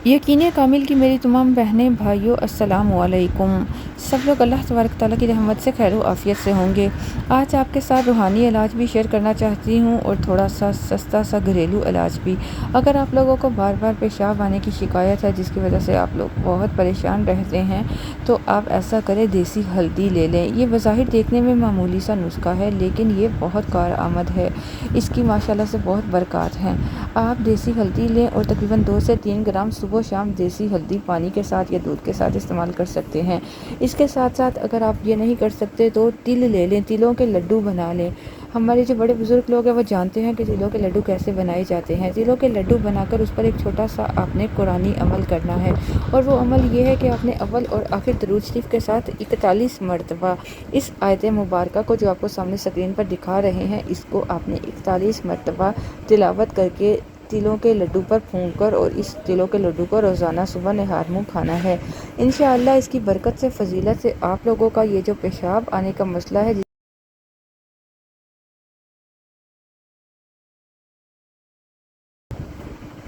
यकीन कामिल की मेरी तमाम बहनें भाइयों अस्सलाम वालेकुम। सब लोग अल्लाह तबारक तआला की रहमत से खैर आफ़ियत से होंगे। आज आपके साथ रूहानी इलाज भी शेयर करना चाहती हूँ और थोड़ा सा सस्ता सा घरेलू इलाज भी। अगर आप लोगों को बार बार पेशाब आने की शिकायत है जिसकी वजह से आप लोग बहुत परेशान रहते हैं, तो आप ऐसा करें, देसी हल्दी ले लें। ये बज़ाहिर देखने में मामूली सा नुस्खा है, लेकिन ये बहुत कारआमद है। इसकी माशाल्लाह से बहुत बरक़ात हैं। आप देसी हल्दी लें और तकरीबन 2 से 3 ग्राम सुबह शाम देसी हल्दी पानी के साथ या दूध के साथ इस्तेमाल कर सकते हैं। इसके साथ साथ अगर आप ये नहीं कर सकते तो तिल ले लें, तिलों के लड्डू बना लें। हमारे जो बड़े बुज़ुर्ग लोग हैं वो जानते हैं कि तिलों के लड्डू कैसे बनाए जाते हैं। तिलों के लड्डू बनाकर उस पर एक छोटा सा आपने कुरानी अमल करना है, और वो अमल ये है कि आपने अव्वल और आखिर दरूद शरीफ के साथ 41 मरतबा इस आयत मुबारका को जो आपको सामने स्क्रीन पर दिखा रहे हैं, इसको आपने 41 मरतबा तिलावत करके तिलों के लड्डू पर फूंक कर और इस तिलों के लड्डू को रोज़ाना सुबह निहार मुँह खाना है। इंशाअल्लाह इसकी बरकत से, फजीलत से आप लोगों का ये जो पेशाब आने का मसला है,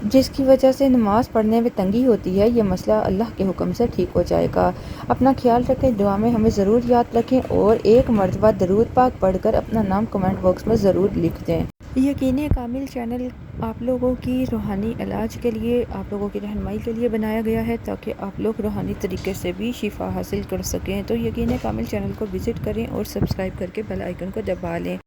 जिसकी वजह से नमाज़ पढ़ने में तंगी होती है, ये मसला अल्लाह के हुक्म से ठीक हो जाएगा। अपना ख्याल रखें, दुआ में हमें ज़रूर याद रखें और एक मरतबा दरूद पाक पढ़कर अपना नाम कमेंट बॉक्स में ज़रूर लिख दें। यकीन कामिल चैनल आप लोगों की रूहानी इलाज के लिए, आप लोगों की रहनुमाई के लिए बनाया गया है, ताकि आप लोग रूहानी तरीके से भी शिफा हासिल कर सकें। तो यकीन कामिल चैनल को विज़िट करें और सब्सक्राइब करके बेल आइकन को दबा लें।